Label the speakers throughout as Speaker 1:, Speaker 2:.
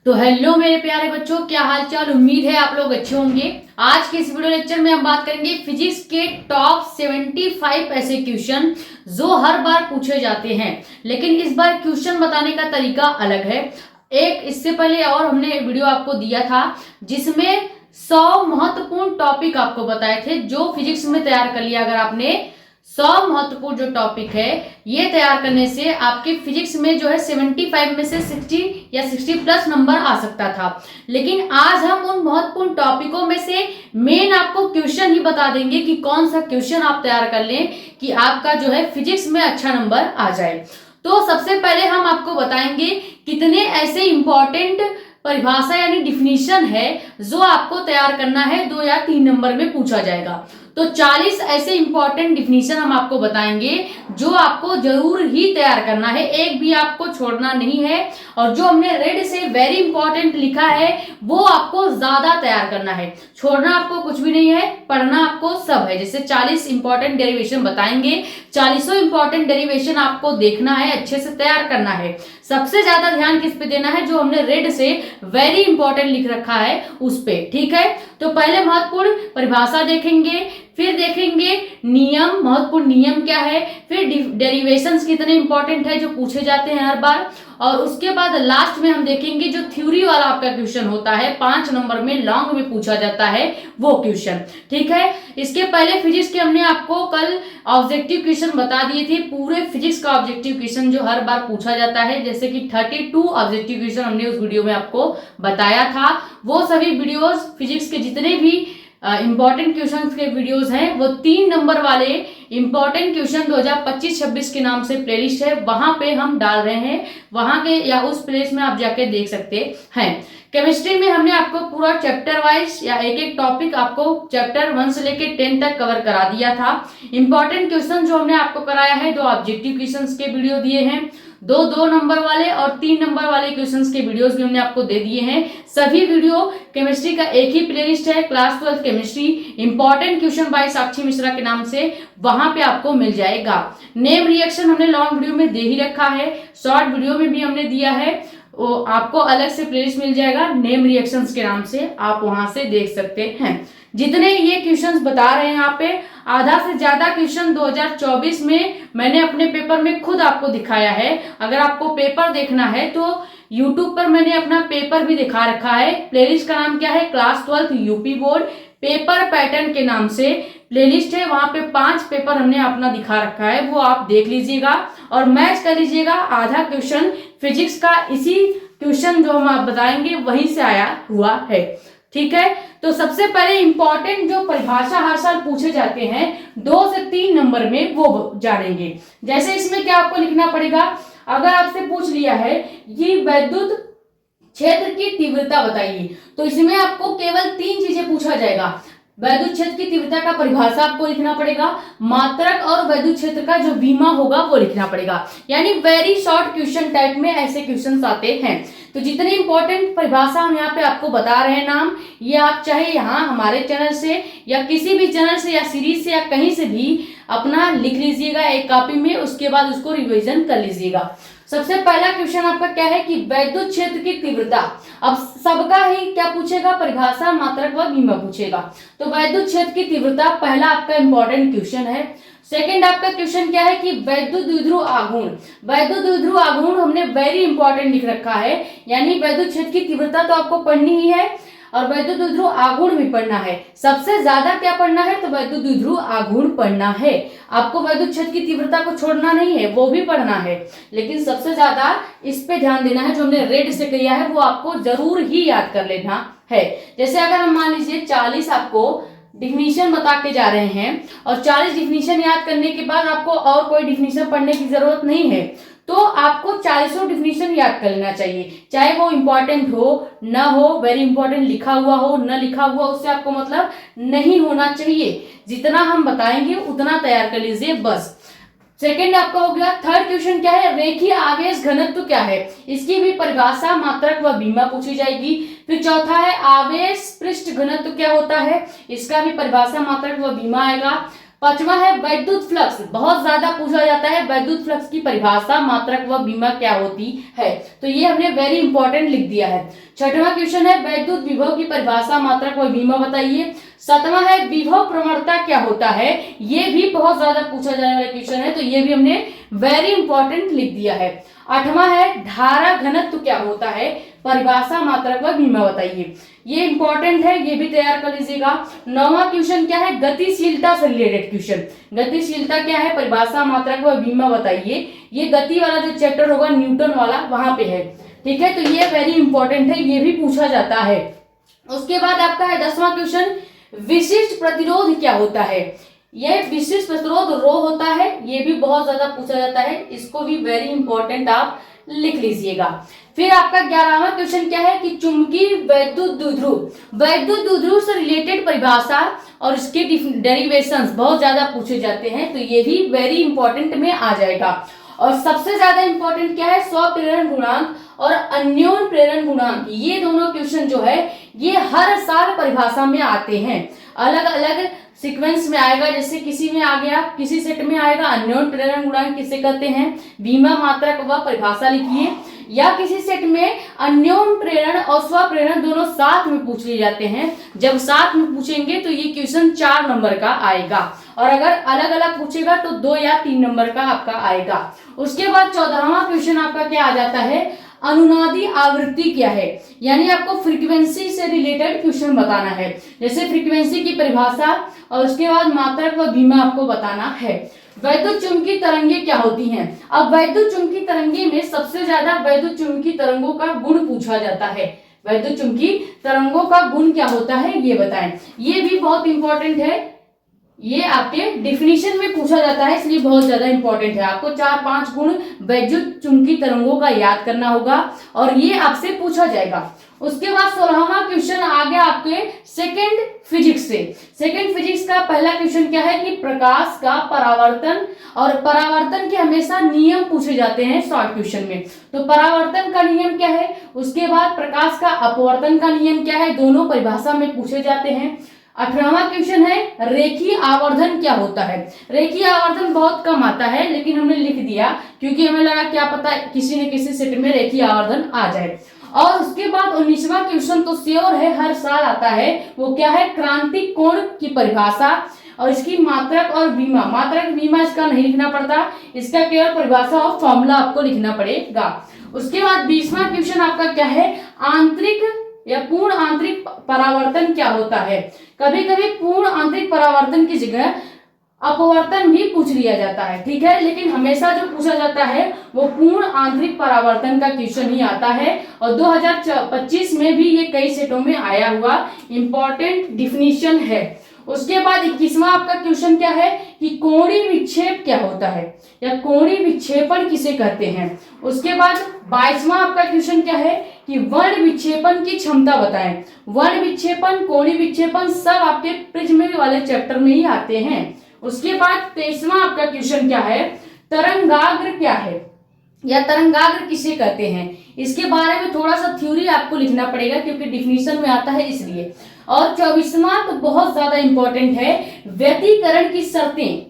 Speaker 1: तो हेलो मेरे प्यारे बच्चों, क्या हाल चाल। उम्मीद है आप लोग अच्छे होंगे। आज के इस वीडियो लेक्चर में हम बात करेंगे फिजिक्स के टॉप 75 ऐसे क्वेश्चन जो हर बार पूछे जाते हैं, लेकिन इस बार क्वेश्चन बताने का तरीका अलग है। एक इससे पहले और हमने वीडियो आपको दिया था जिसमें 100 महत्वपूर्ण टॉपिक आपको बताए थे जो फिजिक्स में तैयार कर लिया। अगर आपने 100 महत्वपूर्ण जो टॉपिक है ये तैयार करने से आपके फिजिक्स में जो है 75 में से 60 या 60 प्लस नंबर आ सकता था। लेकिन आज हम उन महत्वपूर्ण टॉपिकों में से मेन आपको क्वेश्चन ही बता देंगे कि कौन सा क्वेश्चन आप तैयार कर लें कि आपका जो है फिजिक्स में अच्छा नंबर आ जाए। तो सबसे पहले हम आपको बताएंगे कितने ऐसे इंपॉर्टेंट परिभाषा यानी डिफिनीशन है जो आपको तैयार करना है, 2 या 3 नंबर में पूछा जाएगा। तो 40 ऐसे इंपॉर्टेंट डिफिनीशन हम आपको बताएंगे जो आपको जरूर ही तैयार करना है, एक भी आपको छोड़ना नहीं है। और जो हमने रेड से वेरी इंपॉर्टेंट लिखा है वो आपको ज्यादा तैयार करना है, छोड़ना आपको कुछ भी नहीं है, पढ़ना आपको सब है। जैसे 40 इंपॉर्टेंट डेरिवेशन बताएंगे, 40 इंपॉर्टेंट डेरिवेशन आपको देखना है, अच्छे से तैयार करना है। सबसे ज्यादा ध्यान किस पे देना है, जो हमने रेड से वेरी इंपॉर्टेंट लिख रखा है उस पे, ठीक है। तो पहले महत्वपूर्ण परिभाषा देखेंगे, फिर देखेंगे नियम, महत्वपूर्ण नियम क्या है, फिर डेरिवेशंस कितने इंपॉर्टेंट है जो पूछे जाते हैं हर बार, और उसके बाद लास्ट में हम देखेंगे जो थ्योरी वाला आपका क्वेश्चन होता है 5 नंबर में लॉन्ग में पूछा जाता है वो क्वेश्चन, ठीक है। इसके पहले फिजिक्स के हमने आपको कल ऑब्जेक्टिव क्वेश्चन बता दिए थे, पूरे फिजिक्स का ऑब्जेक्टिव क्वेश्चन जो हर बार पूछा जाता है, जैसे कि 32 ऑब्जेक्टिव क्वेश्चन हमने उस वीडियो में आपको बताया था। वो सभी वीडियोस फिजिक्स के जितने भी इंपॉर्टेंट क्वेश्चंस के वीडियोस हैं वो 3 नंबर वाले इंपॉर्टेंट क्वेश्चन 2025-26 के नाम से प्लेलिस्ट है, वहां पे हम डाल रहे हैं, वहां के या उस प्लेलिस्ट में आप जाके देख सकते हैं। केमिस्ट्री में हमने आपको पूरा चैप्टर वाइज या एक एक टॉपिक आपको चैप्टर 1 से लेके 10 तक कवर करा दिया था। इंपॉर्टेंट क्वेश्चन जो हमने आपको कराया है 2 ऑब्जेक्टिव क्वेश्चंस के वीडियो दिए हैं, 2 नंबर वाले और 3 नंबर वाले क्वेश्चंस के वीडियोस भी हमने आपको दे दिए हैं। सभी वीडियो केमिस्ट्री का एक ही प्लेलिस्ट है, class 12 chemistry important question by Sakshi Mishra के नाम से, वहां पे आपको मिल जाएगा। नेम रिएक्शन हमने लॉन्ग वीडियो में दे ही रखा है, शॉर्ट वीडियो में भी हमने दिया है, वो आपको अलग से प्लेलिस्ट मिल जाएगा नेम रिएक्शंस के नाम से, आप वहां से देख सकते हैं। जितने ये क्वेश्चंस बता रहे हैं यहाँ पे, आधा से ज्यादा क्वेश्चन 2024 में मैंने अपने पेपर में खुद आपको दिखाया है। अगर आपको पेपर देखना है तो YouTube पर मैंने अपना पेपर भी दिखा रखा है। प्लेलिस्ट का नाम क्या है, class 12 UP board paper pattern के नाम से प्लेलिस्ट है, वहां पे 5 पेपर हमने अपना दिखा रखा है, वो आप देख लीजिएगा और मैच कर लीजिएगा। आधा क्वेश्चन फिजिक्स का इसी क्वेश्चन जो हम आप बताएंगे वहीं से आया हुआ है, ठीक है। तो सबसे पहले इंपॉर्टेंट जो परिभाषा हर साल पूछे जाते हैं 2 से 3 नंबर में वो जानेंगे। जैसे इसमें क्या आपको लिखना पड़ेगा, अगर आपसे पूछ लिया है ये वैद्युत क्षेत्र की तीव्रता बताइए, तो इसमें आपको केवल 3 चीजें पूछा जाएगा। वैद्युत क्षेत्र की तीव्रता का परिभाषा आपको लिखना पड़ेगा, मात्रक और वैद्युत क्षेत्र का जो बीमा होगा वो लिखना पड़ेगा। यानी वेरी शॉर्ट क्वेश्चन टाइप में ऐसे क्वेश्चन आते हैं। तो जितनी इंपॉर्टेंट परिभाषा हम यहाँ पे आपको बता रहे हैं नाम, ये आप चाहे यहाँ हमारे चैनल से या किसी भी चैनल से या सीरीज से या कहीं से भी अपना लिख लीजिएगा एक कॉपी में, उसके बाद उसको रिविजन कर लीजिएगा। सबसे पहला क्वेश्चन आपका क्या है कि वैद्युत क्षेत्र की तीव्रता, अब सबका ही क्या पूछेगा, परिभाषा, मात्रक व बीमा पूछेगा। तो वैद्युत क्षेत्र की तीव्रता पहला आपका इंपॉर्टेंट क्वेश्चन है। सेकंड आपका क्वेश्चन क्या है कि वैद्युत द्विध्रुव आघूर्ण, वैद्युत द्विध्रुव आघूर्ण हमने वेरी इंपॉर्टेंट लिख रखा है, यानी वैद्युत क्षेत्र की तीव्रता तो आपको पढ़नी ही है और वैद्युत द्विध्रुव आघूर्ण भी पढ़ना है। सबसे ज्यादा क्या पढ़ना है, तो वैद्युत द्विध्रुव आघूर्ण पढ़ना है। आपको वैद्युत क्षेत्र की तीव्रता को छोड़ना नहीं है, वो भी पढ़ना है, लेकिन सबसे ज्यादा इस पे ध्यान देना है। जो हमने रेड से किया है वो आपको जरूर ही याद कर लेना है। जैसे अगर हम मान लीजिए 40 आपको डिफिनीशन बता के जा रहे हैं और 40 डिफिनीशन याद करने के बाद आपको और कोई डिफिनीशन पढ़ने की जरूरत नहीं है, तो आपको 40 डिफिनीशन याद कर लेना चाहिए, चाहे वो इंपॉर्टेंट हो ना हो, वेरी इंपॉर्टेंट लिखा हुआ हो न लिखा हुआ, उससे आपको मतलब नहीं होना चाहिए। जितना हम बताएंगे उतना तैयार कर लीजिए बस। सेकेंड आपका हो गया। थर्ड क्वेश्चन क्या है, रेखीय आवेश घनत्व क्या है, इसकी भी परिभाषा, मात्रक व बीमा पूछी जाएगी। फिर चौथा है आवेश पृष्ठ घनत्व क्या होता है, इसका भी परिभाषा, मात्रक व बीमा आएगा। पांचवा है वैद्युत फ्लक्स, बहुत ज्यादा पूछा जाता है वैद्युत फ्लक्स की परिभाषा, मात्रक व बीमा क्या होती है, तो ये हमने वेरी इंपॉर्टेंट लिख दिया है। छठवां क्वेश्चन है वैद्युत विभव की परिभाषा, मात्रक व बीमा बताइए। सातवां है विभव प्रवणता क्या होता है, ये भी बहुत ज्यादा पूछा जाने वाला क्वेश्चन है, तो ये भी हमने वेरी इंपॉर्टेंट लिख दिया है। आठवां है धारा घनत्व क्या होता है, परिभाषा, मात्रक व बीमा बताइए, ये इंपॉर्टेंट है, ये भी तैयार कर लीजिएगा। नौवां क्वेश्चन क्या है, गतिशीलता से रिलेटेड क्वेश्चन, गतिशीलता क्या है, परिभाषा, मात्रक व बीमा बताइए, ये गति वाला जो चैप्टर होगा न्यूटन वाला वहां पे है, ठीक है, तो ये वेरी इंपॉर्टेंट है, ये भी पूछा जाता है। उसके बाद आपका है 10वां क्वेश्चन, विशिष्ट प्रतिरोध क्या होता है, यह विशिष्ट प्रतिरोध रो होता है, ये भी बहुत ज्यादा पूछा जाता है, इसको भी वेरी इंपॉर्टेंट आप लिख लीजिएगा। फिर आपका 11वां क्वेश्चन क्या है कि चुंबकीय वैद्युत द्विध्रुव, वैद्युत द्विध्रुव से रिलेटेड परिभाषा और इसके डेरिवेशंस बहुत ज्यादा पूछे जाते हैं, तो ये भी वेरी इंपॉर्टेंट में आ जाएगा। और सबसे ज्यादा इंपॉर्टेंट क्या है, स्वप्रेरण गुणांक और अन्योन प्रेरण गुणांक, ये दोनों क्वेश्चन जो है ये हर साल परिभाषा में आते हैं, अलग अलग सीक्वेंस में आएगा, जैसे किसी में आ गया, किसी सेट में आएगा अन्योन प्रेरण गुणांक किसे कहते हैं, बीमा, मात्रक व परिभाषा लिखिए, या किसी सेट में अन्योन प्रेरण और स्वप्रेरण दोनों साथ में पूछ लिए जाते हैं, जब साथ में पूछेंगे तो ये क्वेश्चन 4 नंबर का आएगा, और अगर अलग अलग पूछेगा तो 2 या 3 नंबर का आपका आएगा। उसके बाद 14वां क्वेश्चन आपका क्या आ जाता है, अनुनादी आवृत्ति क्या है, यानी आपको फ्रीक्वेंसी से रिलेटेड क्वेश्चन बताना है, जैसे फ्रीक्वेंसी की परिभाषा और उसके बाद मात्रक व बीमा आपको बताना है। वैद्युत चुंबकीय तरंगे क्या होती हैं, अब वैद्युत चुंबकीय तरंगे में सबसे ज्यादा वैद्युत चुंबकीय तरंगों का गुण पूछा जाता है, वैद्युत चुंबकीय तरंगों का गुण क्या होता है ये बताएं, ये भी बहुत इंपॉर्टेंट है, ये आपके डिफिनीशन में पूछा जाता है, इसलिए बहुत ज्यादा इंपॉर्टेंट है, आपको 4-5 गुण वैद्युत चुंबकीय तरंगों का याद करना होगा और ये आपसे पूछा जाएगा। उसके बाद 16वां क्वेश्चन आ गया आपके सेकंड फिजिक्स से। सेकंड फिजिक्स का पहला क्वेश्चन क्या है कि प्रकाश का परावर्तन, और परावर्तन के हमेशा नियम पूछे जाते हैं शॉर्ट क्वेश्चन में, तो परावर्तन का नियम क्या है, उसके बाद प्रकाश का अपवर्तन का नियम क्या है, दोनों परिभाषा में पूछे जाते हैं। 18वां क्वेश्चन है रेखीय आवर्धन क्या होता है, रेखीय आवर्धन बहुत कम आता है लेकिन हमने लिख दिया क्योंकि हमें लगा क्या पता किसी न किसी सेट में रेखीय आवर्धन आ जाए। और उसके बाद 19वां क्वेश्चन तो श्योर है, हर साल आता है, वो क्या है, क्रांतिक कोण की परिभाषा और इसकी मात्रक और बीमा, मात्रक बीमा इसका नहीं लिखना पड़ता, इसका केवल परिभाषा और फॉर्मूला आपको लिखना पड़ेगा। उसके बाद 20वां क्वेश्चन आपका क्या है, आंतरिक या पूर्ण आंतरिक परावर्तन क्या होता है, कभी कभी पूर्ण आंतरिक परावर्तन की जगह अपवर्तन भी पूछ लिया जाता है, ठीक है, लेकिन हमेशा जो पूछा जाता है वो पूर्ण आंतरिक परावर्तन का क्वेश्चन ही आता है, और 2025 में भी ये कई सेटों में आया हुआ इंपॉर्टेंट डिफिनीशन है। उसके बाद 21वां आपका क्वेश्चन क्या है कि कोणीय विक्षेप क्या होता है या कोणीय विक्षेपण किसे कहते हैं। उसके बाद 22वां आपका क्वेश्चन क्या है कि वर्ण विक्षेपण की क्षमता बताएं, वर्ण विक्षेपण, कोणीय विक्षेपण सब आपके प्रिज्म वाले चैप्टर में ही आते हैं। उसके बाद 23वां आपका क्वेश्चन क्या है, तरंगाग्र क्या है या तरंगाग्र किसे कहते हैं, इसके बारे में थोड़ा सा थ्योरी आपको लिखना पड़ेगा क्योंकि डिफिनीशन में आता है इसलिए। और 24वां तो बहुत ज्यादा इंपॉर्टेंट है, व्यतिकरण की शर्तें,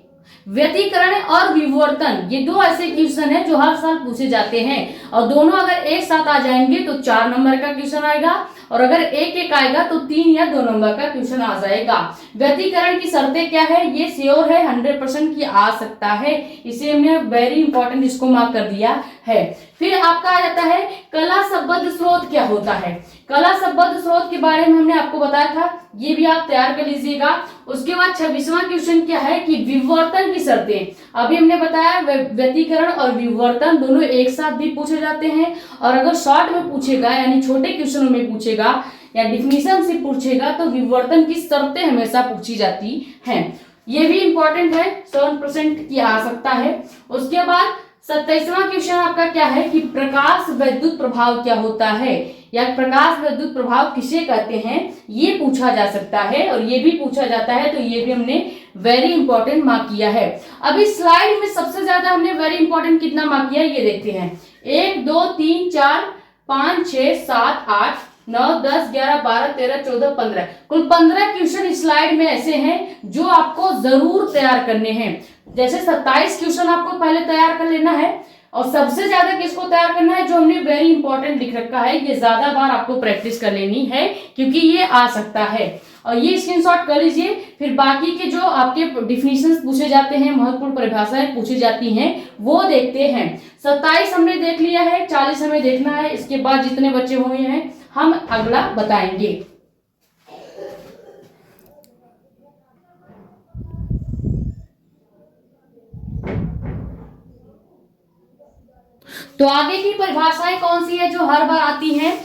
Speaker 1: व्यतिकरण और विवर्तन, ये 2 ऐसे क्वेश्चन है जो हर साल पूछे जाते हैं, और दोनों अगर एक साथ आ जाएंगे तो 4 नंबर का क्वेश्चन आएगा, और अगर एक एक आएगा तो 3 या 2 नंबर का क्वेश्चन आ जाएगा। व्यतिकरण की शर्तें क्या है, ये श्योर है 100% की आ सकता है, इसे हमने वेरी इंपॉर्टेंट इसको मार्क कर दिया है। फिर आपका आ जाता है कला संबद्ध स्रोत क्या होता है, कला संबद्ध स्रोत के बारे में हमने आपको बताया था, ये भी आप तैयार कर लीजिएगा। उसके बाद 26वां क्वेश्चन क्या है कि विवर्तन की शर्तें, अभी हमने बताया व्यतिकरण और विवर्तन दोनों एक साथ भी पूछे जाते हैं, और अगर शॉर्ट में पूछेगा यानी छोटे क्वेश्चनों में पूछेगा या डिफिनीशन से पूछेगा तो विवर्तन की शर्तें हमेशा पूछी जाती हैं, ये भी इंपॉर्टेंट है, 7% की आ सकता है। उसके बाद 27वां क्वेश्चन आपका क्या है कि प्रकाश वैद्युत प्रभाव क्या होता है या प्रकाश वैद्युत प्रभाव किसे कहते हैं, ये पूछा जा सकता है और ये भी पूछा जाता है, तो ये भी हमने वेरी इंपॉर्टेंट मार्क किया है। अभी स्लाइड में सबसे ज्यादा हमने वेरी इंपॉर्टेंट कितना मार्क किया ये देखते हैं, 1 2 3 4 5 6 7 8 9, 10, 11, 12, 13, 14, 15, कुल 15 क्वेश्चन स्लाइड में ऐसे हैं जो आपको जरूर तैयार करने हैं। जैसे 27 क्वेश्चन आपको पहले तैयार कर लेना है, और सबसे ज्यादा किसको तैयार करना है, जो हमने वेरी इंपॉर्टेंट लिख रखा है, ये ज्यादा बार आपको प्रैक्टिस कर लेनी है क्योंकि ये आ सकता है। और ये स्क्रीनशॉट कर लीजिए। फिर बाकी के जो आपके डिफिनीशंस पूछे जाते हैं, महत्वपूर्ण परिभाषाएं पूछी जाती हैं, वो देखते हैं। 27 हमने देख लिया है, 40 हमें देखना है। इसके बाद जितने बच्चे हुए हैं हम अगला बताएंगे। तो आगे की परिभाषाएं कौन सी है जो हर बार आती हैं।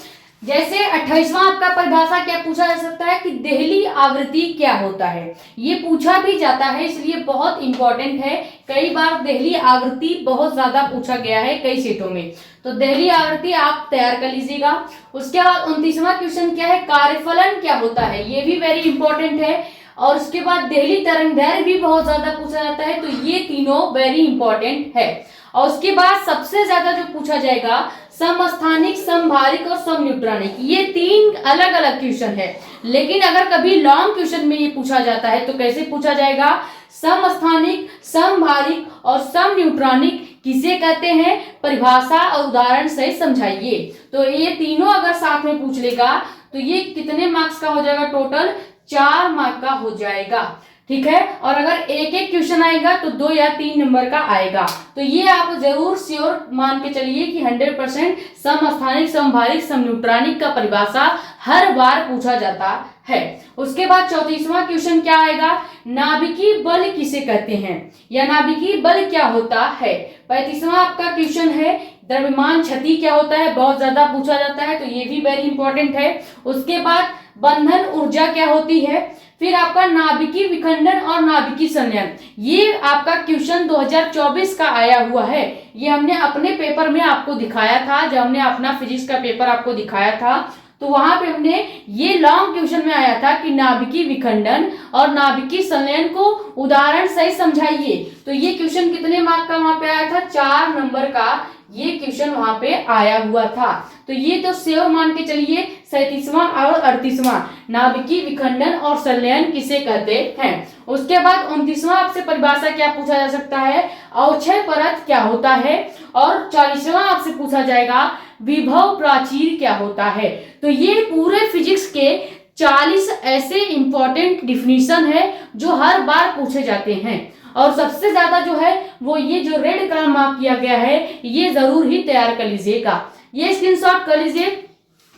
Speaker 1: जैसे 28वां आपका परिभाषा क्या पूछा जा सकता है कि देहली आवृत्ति क्या होता है, ये पूछा भी जाता है, इसलिए बहुत इंपॉर्टेंट है। कई बार देहली आवृत्ति बहुत ज्यादा पूछा गया है कई सेटों में, तो देहली आवृत्ति आप तैयार कर लीजिएगा। उसके बाद 29वां क्वेश्चन क्या है, कार्यफलन क्या होता है, ये भी वेरी इंपॉर्टेंट है। और उसके बाद देहली तरंगदैर्घ्य भी बहुत ज्यादा पूछा जाता है, तो ये तीनों वेरी इंपॉर्टेंट है। और उसके बाद सबसे ज्यादा जो पूछा जाएगा, समस्थानिक, समभारिक और समन्यूट्रॉनिक, ये 3 अलग अलग क्वेश्चन है। लेकिन अगर कभी लॉन्ग क्वेश्चन में ये पूछा जाता है तो कैसे पूछा जाएगा, समस्थानिक, समभारिक और समन्यूट्रॉनिक किसे कहते हैं, परिभाषा और उदाहरण से समझाइए। तो ये तीनों अगर साथ में पूछ लेगा तो ये कितने मार्क्स का हो जाएगा, टोटल 4 मार्क का हो जाएगा। ठीक है, और अगर एक एक क्वेश्चन आएगा तो 2 या 3 नंबर का आएगा। तो ये आप जरूर श्योर मान के चलिए कि 100% समस्थानिक, समभारिक, समन्यूट्रॉनिक का परिभाषा हर बार पूछा जाता है। उसके बाद 34वां क्वेश्चन क्या आएगा, नाभिकीय बल किसे कहते हैं या नाभिकीय बल क्या होता है। 35वां आपका क्वेश्चन है, द्रव्यमान क्षति क्या होता है, बहुत ज्यादा पूछा जाता है, तो ये भी वेरी इंपॉर्टेंट है। उसके बाद बंधन ऊर्जा क्या होती है। फिर आपका नाभिकीय विखंडन और नाभिकीय संलयन, ये आपका क्वेश्चन 2024 का आया हुआ है। ये हमने अपने पेपर में आपको दिखाया था, जब हमने अपना फिजिक्स का पेपर आपको दिखाया था, तो वहां पे हमने ये लॉन्ग क्वेश्चन में आया था कि नाभिकीय विखंडन और नाभिकीय संलयन को उदाहरण सही समझाइए। तो ये क्वेश्चन कितने मार्क का वहां पे आया था, 4 नंबर का ये क्वेश्चन वहां पे आया हुआ था। तो ये तो श्योर मान के चलिए 37वां और 38वां, नाभिकीय विखंडन और संलयन किसे कहते हैं। उसके बाद 29वां आपसे परिभाषा क्या पूछा जा सकता है, अवक्षय परत क्या होता है। और 40वां आपसे पूछा जाएगा, विभव प्राचीर क्या होता है। तो ये पूरे फिजिक्स के 40 ऐसे इंपॉर्टेंट डिफिनीशन है जो हर बार पूछे जाते हैं। और सबसे ज्यादा जो है वो ये जो रेड कलर मार्क किया गया है, ये जरूर ही तैयार कर लीजिएगा, ये स्क्रीनशॉट कर लीजिए।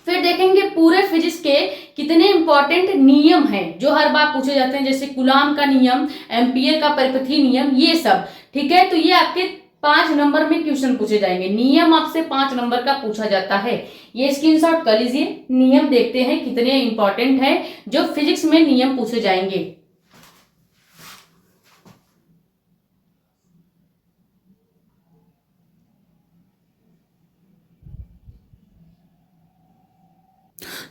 Speaker 1: फिर देखेंगे पूरे फिजिक्स के कितने इंपॉर्टेंट नियम हैं जो हर बार पूछे जाते हैं, जैसे कूलाम का नियम, एम्पियर का परिपथीय नियम, ये सब। ठीक है, तो ये आपके 5 नंबर में क्वेश्चन पूछे जाएंगे। नियम आपसे 5 नंबर का पूछा जाता है, ये स्क्रीनशॉट कर लीजिए। नियम देखते हैं कितने इंपॉर्टेंट हैं जो फिजिक्स में नियम पूछे जाएंगे।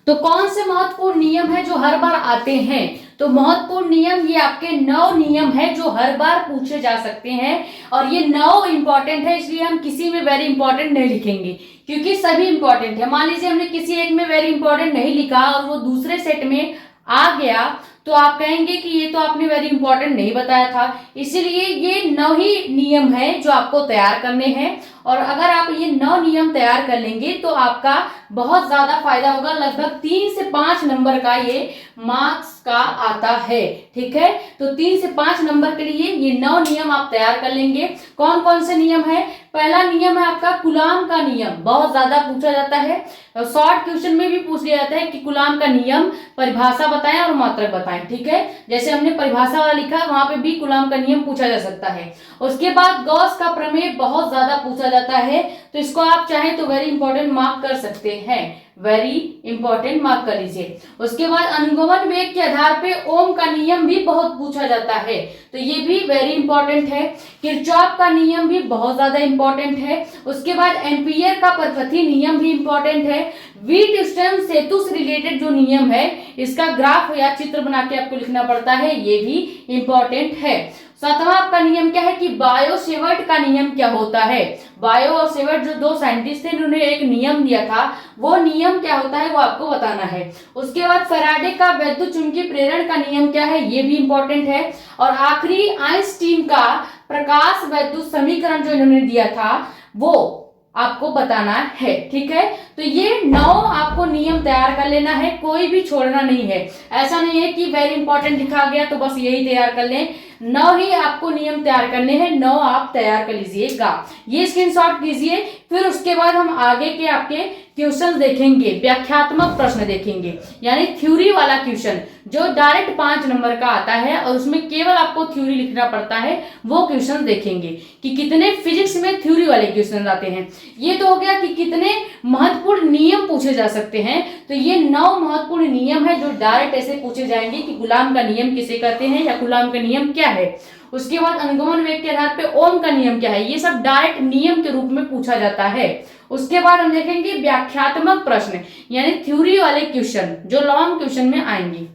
Speaker 1: तो कौन से महत्वपूर्ण नियम है जो हर बार आते हैं, तो महत्वपूर्ण नियम ये आपके 9 नियम है जो हर बार पूछे जा सकते हैं। और ये 9 इंपॉर्टेंट है, इसलिए हम किसी में वेरी इंपॉर्टेंट नहीं लिखेंगे क्योंकि सभी इंपॉर्टेंट है। मान लीजिए हमने किसी एक में वेरी इंपॉर्टेंट नहीं लिखा और वो दूसरे सेट में आ गया तो आप कहेंगे कि ये तो आपने वेरी इंपॉर्टेंट नहीं बताया था। इसीलिए ये 9 ही नियम है जो आपको तैयार करने हैं। और अगर आप ये 9 नियम तैयार कर लेंगे तो आपका बहुत ज्यादा फायदा होगा, लगभग 3 से 5 नंबर का ये मार्क्स का आता है। ठीक है, तो 3 से 5 नंबर के लिए ये 9 नियम आप तैयार कर लेंगे। कौन कौन से नियम है, पहला नियम है आपका कूलाम का नियम, बहुत ज्यादा पूछा जाता है, शॉर्ट क्वेश्चन में भी पूछ लिया जाता है कि कूलाम का नियम, परिभाषा बताएं और मात्रक बताएं। ठीक है, जैसे हमने परिभाषा वाला लिखा वहां पे भी कूलाम का नियम पूछा जा सकता है। उसके बाद गॉस का प्रमेय बहुत ज्यादा पूछा जाता है, तो इसको आप चाहें तो वेरी इंपॉर्टेंट मार्क कर सकते हैं, वेरी इंपॉर्टेंट मार्क कर लीजिए। उसके बाद अनुगमन वेग के आधार पे ओम का नियम भी बहुत पूछा जाता है, तो ये भी वेरी इंपॉर्टेंट है। किरचॉफ का नियम भी बहुत ज्यादा इंपॉर्टेंट है। उसके बाद एम्पियर का परिपथीय नियम भी इंपॉर्टेंट है। व्हीटस्टोन सेतु से रिलेटेड जो नियम है इसका ग्राफ या चित्र बना के आपको लिखना पड़ता है, ये भी इंपॉर्टेंट है। सातवां आपका नियम क्या है कि बायो सेवर्ट का नियम क्या होता है। बायो और सेवर्ट जो दो साइंटिस्ट थे उन्होंने एक नियम दिया था, वो नियम क्या होता है वो आपको बताना है। उसके बाद फैराडे का वैद्युत चुंबकीय प्रेरण का नियम क्या है, ये भी इंपॉर्टेंट है। और आखिरी आइंस्टीन का प्रकाश वैद्युत समीकरण जो इन्होंने दिया था वो आपको बताना है। ठीक है, तो ये 9 आपको नियम तैयार कर लेना है, कोई भी छोड़ना नहीं है। ऐसा नहीं है कि वेरी इंपॉर्टेंट लिखा गया तो बस यही तैयार कर लें, 9 ही आपको नियम तैयार करने हैं, 9 आप तैयार कर लीजिएगा। ये स्क्रीनशॉट कीजिए, फिर उसके बाद हम आगे के आपके क्वेश्चन देखेंगे, व्याख्यात्मक प्रश्न देखेंगे, यानी थ्योरी वाला क्वेश्चन जो डायरेक्ट 5 नंबर का आता है और उसमें केवल आपको थ्योरी लिखना पड़ता है, वो क्वेश्चन देखेंगे कि कितने फिजिक्स में थ्योरी वाले क्वेश्चन आते हैं। ये तो हो गया कि कितने महत्वपूर्ण नियम पूछे जा सकते हैं, तो ये 9 महत्वपूर्ण नियम है जो डायरेक्ट ऐसे पूछे जाएंगे कि गुलाम का नियम किसे कहते हैं या गुलाम का नियम क्या है। उसके बाद अनुगमन वेग के आधार पे ओम का नियम क्या है, ये सब डायरेक्ट नियम के रूप में पूछा जाता है। उसके बाद हम देखेंगे व्याख्यात्मक प्रश्न, यानी थ्योरी वाले क्वेश्चन जो लॉन्ग क्वेश्चन में आएंगे।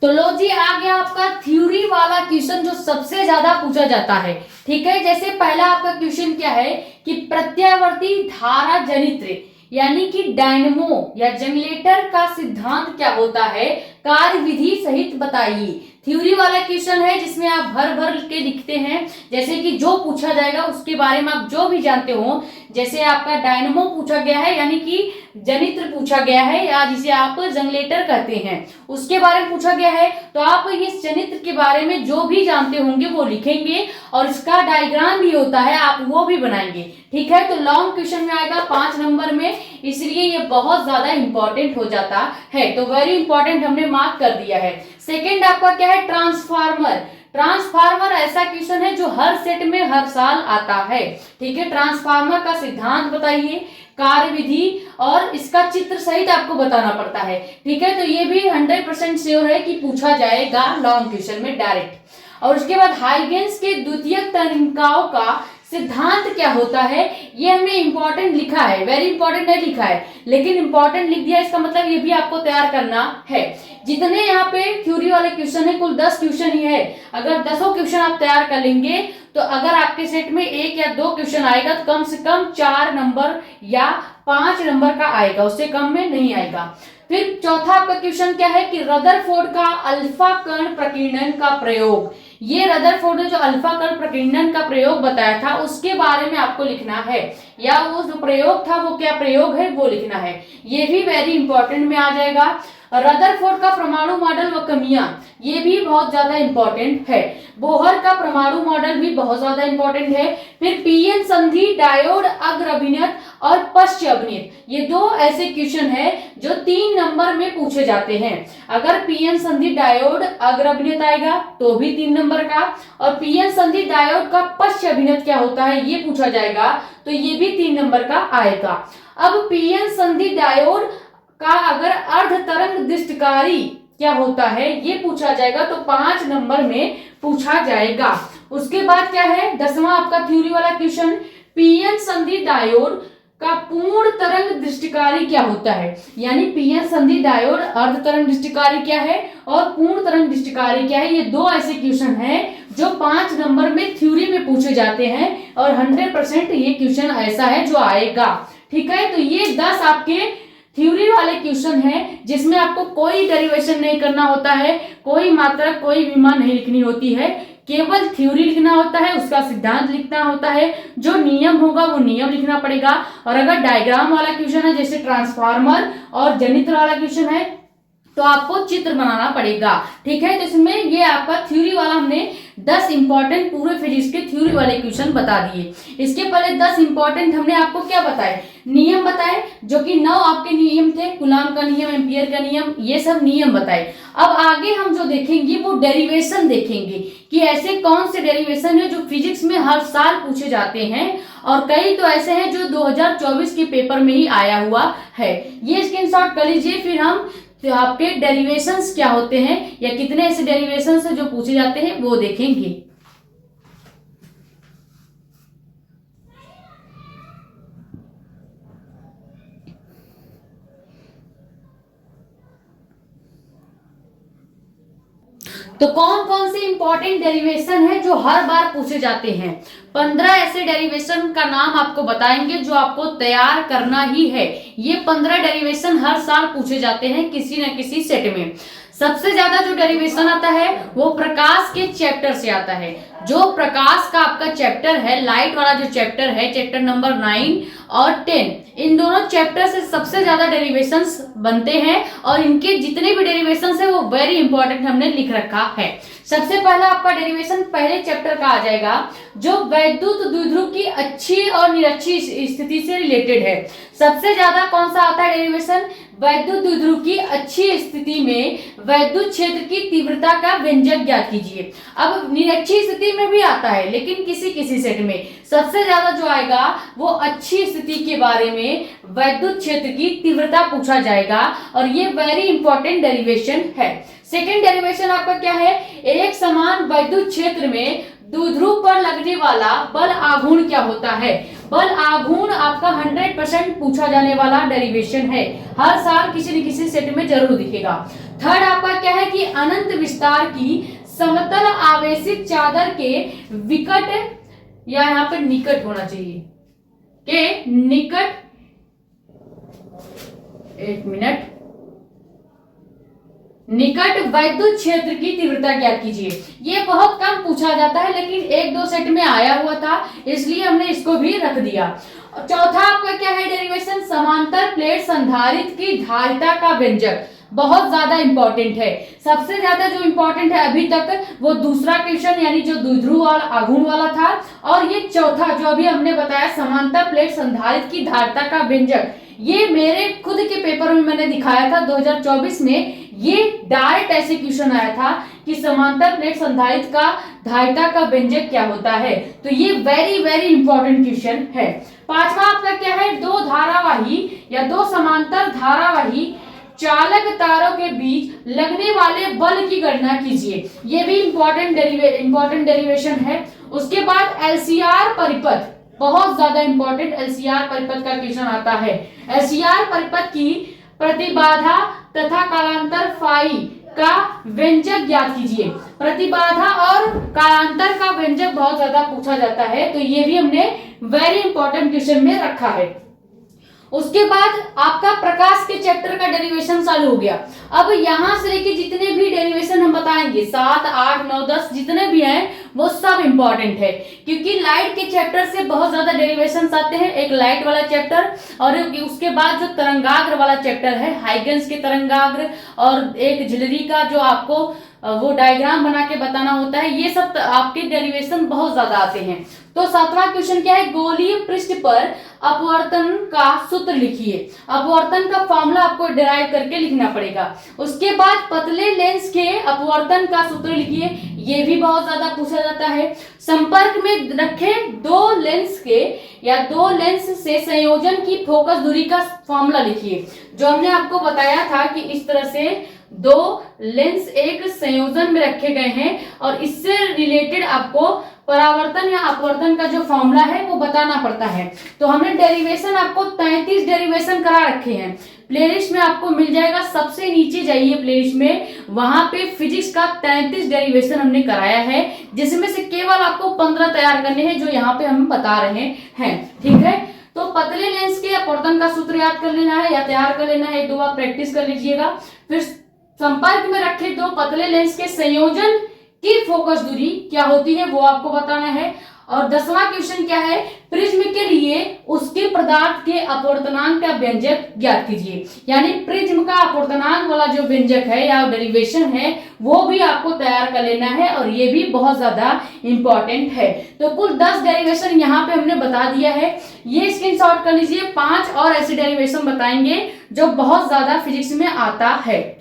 Speaker 1: तो लो जी, आ गया आपका थ्योरी वाला क्वेश्चन जो सबसे ज्यादा पूछा जाता है। ठीक है, जैसे पहला आपका क्वेश्चन क्या है कि प्रत्यावर्ती धारा जनित्र यानी कि डायनमो या जनरेटर का सिद्धांत क्या होता है, कार्य विधि सहित बताइए। थ्योरी वाला क्वेश्चन है जिसमें आप भर भर के लिखते हैं, जैसे कि जो पूछा जाएगा उसके बारे में आप जो भी जानते हो। जैसे आपका डायनमो पूछा गया है यानी कि जनित्र पूछा गया है, या जिसे आप जनरेटर कहते हैं, उसके बारे में पूछा गया है, तो आप इस जनित्र के बारे में जो भी जानते होंगे वो लिखेंगे और इसका डायग्राम भी होता है, आप वो भी बनाएंगे। ठीक है, तो लॉन्ग क्वेश्चन में आएगा 5 नंबर में, इसलिए ये बहुत ज्यादा इंपॉर्टेंट हो जाता है। तो वेरी इंपॉर्टेंट हमने मार्क कर दिया है। सेकेंड आपका क्या है, ट्रांसफार्मर। ट्रांसफार्मर ऐसा क्वेश्चन है जो हर सेट में हर साल आता है। ठीक है, ट्रांसफार्मर का सिद्धांत बताइए, कार्य विधि और इसका चित्र सहित आपको बताना पड़ता है। ठीक है, तो ये भी 100% श्योर है कि पूछा जाएगा लॉन्ग क्वेश्चन में डायरेक्ट। और उसके बाद हाइगेंस के द्वितीयक तनिकाओं का सिद्धांत क्या होता है, ये हमने इंपॉर्टेंट लिखा है, वेरी इंपॉर्टेंट नहीं लिखा है, लेकिन इंपॉर्टेंट लिख दिया, इसका मतलब ये भी आपको तैयार करना है। जितने यहाँ पे थ्योरी वाले क्वेश्चन है कुल 10 क्वेश्चन ही है, अगर 10 क्वेश्चन आप तैयार कर लेंगे तो अगर आपके सेट में 1 या 2 क्वेश्चन आएगा तो कम से कम 4 नंबर या 5 नंबर का आएगा, उससे कम में नहीं आएगा। फिर चौथा आपका क्वेश्चन क्या है कि रदरफोर्ड का अल्फा कण प्रकीर्णन का प्रयोग। ये रदरफोर्ड ने जो अल्फा कण प्रकीर्णन का प्रयोग बताया था उसके बारे में आपको लिखना है, या वो जो प्रयोग था वो क्या प्रयोग है वो लिखना है। ये भी वेरी इंपॉर्टेंट में आ जाएगा। रदरफोर्ड का परमाणु मॉडल व कमियां, ये भी बहुत ज्यादा इंपॉर्टेंट है। बोहर का परमाणु मॉडल भी बहुत ज्यादा इंपॉर्टेंट है। फिर पीएन संधि, डायोड, अग्र अभिनत और पश्च अभिनत, ये 2 ऐसे क्वेश्चन है जो 3 नंबर में पूछे जाते हैं। अगर पीएन संधि, डायोड, अग्र अभिनत आएगा तो भी 3 नंबर का, और पीएन संधि डायोड का पश्च अभिनत क्या होता है ये पूछा जाएगा तो ये भी 3 नंबर का आएगा। अब पीएन संधि डायोड का अगर अर्ध तरंग दृष्टिकारी क्या होता है ये पूछा जाएगा तो 5 नंबर में पूछा जाएगा। उसके बाद क्या है, 10वां आपका थ्योरी वाला क्वेश्चन, पीएन संधि डायोड का पूर्ण तरंग दृष्टिकारी क्या होता है, यानी पीएन संधि डायोड अर्ध तरंग दृष्टिकारी क्या है और पूर्ण तरंग दृष्टिकारी क्या है। ये 2 ऐसे क्वेश्चन हैं जो 5 नंबर में थ्योरी में पूछे जाते हैं और 100% ये क्वेश्चन ऐसा है जो आएगा। ठीक है, तो ये 10 आपके थ्योरी वाले क्वेश्चन है जिसमें आपको कोई डेरिवेशन नहीं करना होता है, कोई मात्रा कोई विमा नहीं लिखनी होती है, केवल थ्योरी लिखना होता है, उसका सिद्धांत लिखना होता है, जो नियम होगा वो नियम लिखना पड़ेगा। और अगर डायग्राम वाला क्वेश्चन है जैसे ट्रांसफार्मर और जनित्र वाला क्वेश्चन है तो आपको चित्र बनाना पड़ेगा। ठीक है, तो इसमें ये आपका थ्योरी वाला हमने 10 इंपॉर्टेंट पूरे फिजिक्स के थ्योरी वाले क्वेश्चन बता दिए। इसके पहले 10 इंपॉर्टेंट हमने आपको क्या बताए, नियम बताए, जो कि 9 आपके नियम थे, कूलॉम का नियम, एम्पियर का नियम, ये सब नियम बताए। अब आगे हम जो देखेंगे वो डेरिवेशन देखेंगे कि ऐसे कौन से डेरिवेशन है जो फिजिक्स में हर साल पूछे जाते हैं, और कई तो ऐसे हैं जो 2024 के पेपर में ही आया हुआ है। ये स्क्रीनशॉट कर लीजिए, फिर हम तो आपके डेरिवेशंस क्या होते हैं या कितने ऐसे डेरिवेशंस जो पूछे जाते हैं वो देखेंगे। तो कौन कौन से इंपॉर्टेंट डेरिवेशन है जो हर बार पूछे जाते हैं। 15 ऐसे डेरिवेशन का नाम आपको बताएंगे जो आपको तैयार करना ही है। ये 15 डेरिवेशन हर साल पूछे जाते हैं किसी न किसी सेट में। सबसे ज्यादा जो डेरिवेशन आता है वो प्रकाश के चैप्टर से आता है। जो प्रकाश का आपका चैप्टर है, लाइट वाला जो चैप्टर है, चैप्टर नंबर 9 और 10, इन दोनों चैप्टर से सबसे ज्यादा डेरिवेशंस बनते हैं और इनके जितने भी डेरिवेशंस है वो वेरी इंपॉर्टेंट हमने लिख रखा है। सबसे पहला आपका डेरिवेशन पहले चैप्टर का आ जाएगा जो वैद्युत द्विध्रुव की अच्छी और निरक्षी स्थिति से रिलेटेड है। सबसे ज्यादा कौन सा आता है डेरिवेशन, वैद्युत द्विध्रुव की अच्छी स्थिति में वैद्युत क्षेत्र की तीव्रता का व्यंजक ज्ञात कीजिए। अब निरक्षी स्थिति में भी आता है लेकिन किसी किसी सेट में सबसे ज्यादा जो आएगा वो अच्छी स्थिति के बारे में वैद्युत क्षेत्र की तीव्रता पूछा जाएगा और ये वेरी इंपॉर्टेंट डेरिवेशन है। सेकेंड डेरिवेशन आपका क्या है, एक समान वैद्युत क्षेत्र में द्विध्रुव पर लगने वाला बल आघूर्ण क्या होता है। बल आघूर्ण आपका 100% पूछा जाने वाला डेरिवेशन है, हर साल किसी न किसी सेट में जरूर दिखेगा। थर्ड आपका क्या है कि अनंत विस्तार की समतल आवेशित चादर के विकट या यहाँ पर निकट होना चाहिए के निकट, एक मिनट, निकट वैद्युत क्षेत्र की तीव्रता ज्ञात कीजिए। ये बहुत कम पूछा जाता है लेकिन एक दो सेट में आया हुआ था इसलिए हमने इसको भी रख दिया। चौथा आपका क्या है डेरिवेशन, समांतर प्लेट संधारित्र की धारिता का व्यंजक, बहुत ज्यादा इंपॉर्टेंट है। सबसे ज्यादा जो इंपॉर्टेंट है अभी तक वो दूसरा क्वेश्चन यानी जो द्विध्रुव वाला आघूर्ण वाला था और ये चौथा जो अभी हमने बताया समांतर प्लेट संधारित्र की धारिता का व्यंजक, ये मेरे खुद के पेपर में मैंने दिखाया था 2024 में। ये डायरेक्ट ऐसे क्वेश्चन आया था कि समांतर प्लेट संधारित्र का धारिता का व्यंजक क्या होता है, तो ये वेरी वेरी इंपॉर्टेंट क्वेश्चन है। पांचवा आपका क्या है, दो धारावाही या दो समांतर धारावाही चालक तारों के बीच लगने वाले बल की गणना कीजिए। ये भी इंपॉर्टेंट डेरिवेशन है। उसके बाद एलसीआर परिपथ, बहुत ज्यादा इंपॉर्टेंट एलसीआर परिपथ का क्वेश्चन आता है। एलसीआर परिपथ की प्रतिबाधा तथा कालांतर फाई का व्यंजक ज्ञात कीजिए। प्रतिबाधा और कालांतर का व्यंजक बहुत ज्यादा पूछा जाता है तो ये भी हमने वेरी इंपॉर्टेंट क्वेश्चन में रखा है। उसके बाद आपका प्रकाश के चैप्टर का डेरिवेशन चालू हो गया। अब यहां से लेके जितने भी डेरिवेशन हम बताएंगे 7, 8, 9, 10 जितने भी हैं वो सब इंपॉर्टेंट है क्योंकि लाइट के चैप्टर से बहुत ज्यादा डेरिवेशन आते हैं। एक लाइट वाला चैप्टर और उसके बाद जो तरंगाग्र वाला चैप्टर है, हाइगेंस के तरंगाग्र और एक झिल्ली का जो आपको वो डायग्राम बना के बताना होता है, ये सब आपके डेरिवेशन बहुत ज्यादा आते हैं। तो सातवां क्वेश्चन क्या है, गोलीय पृष्ठ पर अपवर्तन का सूत्र लिखिए। अपवर्तन का फॉर्मूला आपको डिराइव करके लिखना पड़ेगा। उसके बाद पतले लेंस के अपवर्तन का सूत्र लिखिए, ये भी बहुत ज्यादा पूछा जाता है। संपर्क में रखे दो लेंस के या दो लेंस से संयोजन की फोकस दूरी का फॉर्मूला लिखिए। जो हमने आपको बताया था कि इस तरह से दो लेंस एक संयोजन में रखे गए हैं और इससे रिलेटेड आपको परावर्तन या अपवर्तन का जो फॉर्मूला है वो बताना पड़ता है। तो हमने डेरिवेशन आपको 33 डेरिवेशन करा रखे हैं। प्लेलिस्ट में आपको मिल जाएगा, सबसे नीचे जाइए प्लेलिस्ट में, वहां पे फिजिक्स का 33 डेरिवेशन हमने कराया है जिसमें से केवल आपको 15 तैयार करने हैं जो यहाँ पे हम बता रहे हैं। ठीक है, तो पतले लेंस के अपवर्तन का सूत्र याद कर लेना है या तैयार कर लेना है, 2 बार प्रैक्टिस कर लीजिएगा। फिर संपर्क में रखे दो पतले लेंस के संयोजन की फोकस दूरी क्या होती है वो आपको बताना है। और 10वां क्वेश्चन क्या है, प्रिज्म के लिए उसके पदार्थ के अपवर्तनांक का व्यंजक ज्ञात कीजिए। यानी प्रिज्म का अपवर्तनांक वाला जो व्यंजक है या डेरिवेशन है वो भी आपको तैयार कर लेना है और ये भी बहुत ज्यादा इंपॉर्टेंट है। तो कुल 10 डेरिवेशन यहाँ पे हमने बता दिया है, ये स्क्रीनशॉट कर लीजिए। 5 और ऐसे डेरिवेशन बताएंगे जो बहुत ज्यादा फिजिक्स में आता है।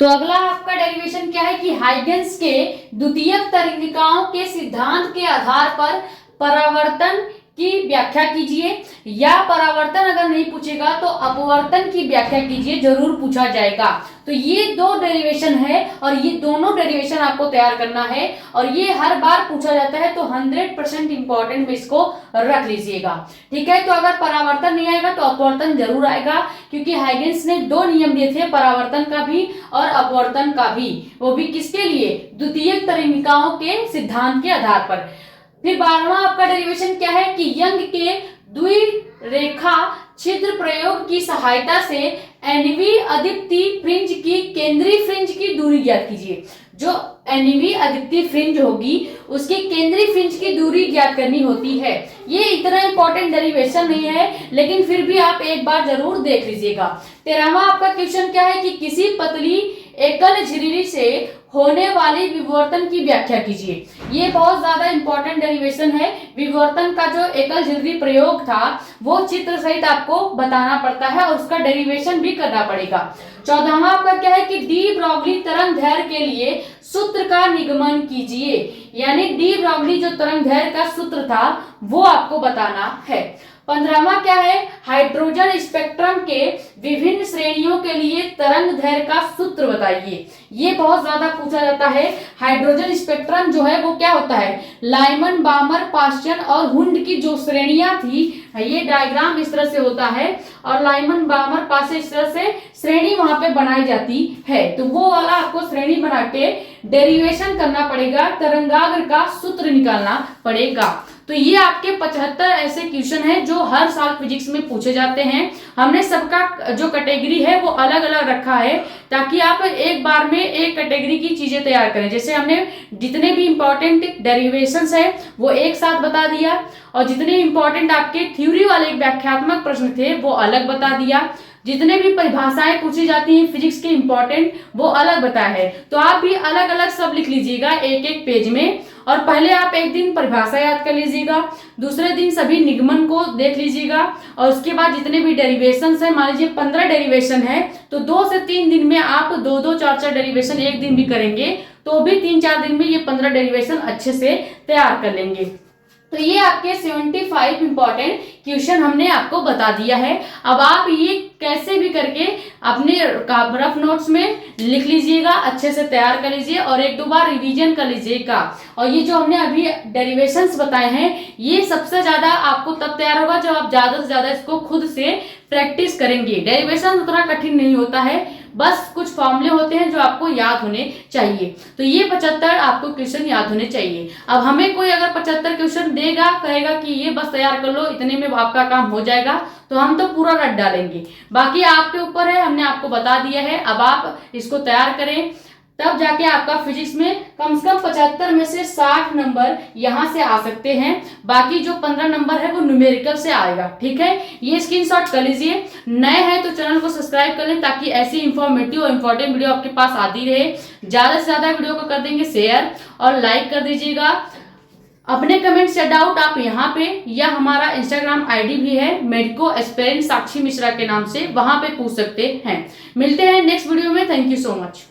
Speaker 1: तो अगला आपका डेरिवेशन क्या है कि हाइगेंस के द्वितीयक तरीकाओं के सिद्धांत के आधार पर परावर्तन की व्याख्या कीजिए, या परावर्तन अगर नहीं पूछेगा तो अपवर्तन की व्याख्या कीजिए, जरूर पूछा जाएगा। तो ये दो डेरिवेशन है और ये दोनों डेरिवेशन आपको तैयार करना है और ये हर बार पूछा जाता है, तो 100% इंपॉर्टेंट में इसको रख लीजिएगा। ठीक है, तो अगर परावर्तन नहीं आएगा तो अपवर्तन जरूर आएगा, क्योंकि हाइगेंस ने दो नियम दिए थे, परावर्तन का भी और अपवर्तन का भी, वो भी किसके लिए, द्वितीयक तरीकाओं के सिद्धांत के आधार पर। फिर 12वां आपका डेरिवेशन क्या है कि यंग के द्विरेखा छिद्र प्रयोग की सहायता से एनवी अद्वितीय फ्रिंज की केंद्रीय फ्रिंज की दूरी ज्ञात कीजिए। जो एनवी अद्वितीय फ्रिंज होगी उसकी केंद्रीय फ्रिंज की दूरी ज्ञात करनी होती है। ये इतना इंपॉर्टेंट डेरिवेशन नहीं है, लेकिन फिर भी आप एक बार जरूर देख लीजिएगा। 13वां आपका क्वेश्चन क्या है कि किसी पतली एकल झिल्ली से होने वाली विवर्तन की व्याख्या कीजिए। ये बहुत ज्यादा इंपॉर्टेंट डेरिवेशन है। विवर्तन का जो एकल झिल्ली प्रयोग था वो चित्र सहित आपको बताना पड़ता है और उसका डेरिवेशन भी करना पड़ेगा। 14वां आपका क्या है कि डी ब्रॉगली तरंग दैर्घ्य के लिए सूत्र का निगमन कीजिए, यानी डी ब्रॉगली जो तरंग दैर्घ्य का सूत्र था वो आपको बताना है। 15वां क्या है, हाइड्रोजन स्पेक्ट्रम के विभिन्न श्रेणियों के लिए तरंग दैर्घ्य का सूत्र बताइए। ये बहुत ज्यादा पूछा जाता है। हाइड्रोजन स्पेक्ट्रम जो है वो क्या होता है, लाइमन, बामर, पास्चन और हुंड की जो श्रेणियां थी, ये डायग्राम इस तरह से होता है और लाइमन, बामर, पास्चन इस तरह से श्रेणी वहां पे बनाई जाती है। तो वो वाला आपको श्रेणी बना के डेरिवेशन करना पड़ेगा, तरंगाग्र का सूत्र निकालना पड़ेगा। तो ये आपके 75 ऐसे क्वेश्चन हैं जो हर साल फिजिक्स में पूछे जाते हैं। हमने सबका जो कैटेगरी है वो अलग अलग रखा है ताकि आप एक बार में एक कैटेगरी की चीजें तैयार करें। जैसे हमने जितने भी इंपॉर्टेंट डेरिवेशंस है वो एक साथ बता दिया और जितने इंपॉर्टेंट आपके थ्योरी वाले व्याख्यात्मक प्रश्न थे वो अलग बता दिया। जितने भी परिभाषाएं पूछी जाती हैं फिजिक्स के इंपॉर्टेंट वो अलग बताया है। तो आप भी अलग अलग सब लिख लीजिएगा एक एक पेज में, और पहले आप एक दिन परिभाषा याद कर लीजिएगा, दूसरे दिन सभी निगमन को देख लीजिएगा और उसके बाद जितने भी डेरिवेशन है, मान लीजिए 15 डेरिवेशन है तो 2 से 3 दिन में आप 2-2, 4-4 डेरिवेशन एक दिन भी करेंगे तो भी 3-4 दिन में ये 15 डेरिवेशन अच्छे से तैयार कर लेंगे। तो ये आपके 75 इंपॉर्टेंट क्वेश्चन हमने आपको बता दिया है। अब आप ये कैसे भी करके अपने रफ नोट्स में लिख लीजिएगा, अच्छे से तैयार कर लीजिए और 1-2 बार रिवीजन कर लीजिएगा। और ये जो हमने अभी डेरिवेशंस बताए हैं ये सबसे ज्यादा आपको तब तैयार होगा जब आप ज्यादा से ज्यादा इसको खुद से प्रैक्टिस करेंगे। डेरिवेशन उतना कठिन नहीं होता है, बस कुछ फॉर्मूले होते हैं जो आपको याद होने चाहिए। तो ये 75 आपको क्वेश्चन याद होने चाहिए। अब हमें कोई अगर 75 क्वेश्चन देगा, कहेगा कि ये बस तैयार कर लो, इतने में आपका काम हो जाएगा, तो हम तो पूरा रट डालेंगे। बाकी आपके ऊपर है, हमने आपको बता दिया है। अब आप इसको तैयार करें, तब जाके आपका फिजिक्स में कम से कम 75 में से 60 नंबर यहाँ से आ सकते हैं। बाकी जो 15 नंबर है वो न्यूमेरिकल से आएगा। ठीक है, ये स्क्रीनशॉट कर लीजिए। नए हैं तो चैनल को सब्सक्राइब कर लें ताकि ऐसी इंफॉर्मेटिव और इम्पोर्टेंट वीडियो आपके पास आती रहे। ज्यादा से ज्यादा वीडियो को कर देंगे शेयर और लाइक कर दीजिएगा। अपने कमेंट्स या डाउट आप यहाँ पे या हमारा इंस्टाग्राम आईडी भी है मेडिको एस्पिरेंट साक्षी मिश्रा के नाम से, वहां पे पूछ सकते हैं। मिलते हैं नेक्स्ट वीडियो में। Thank you so much.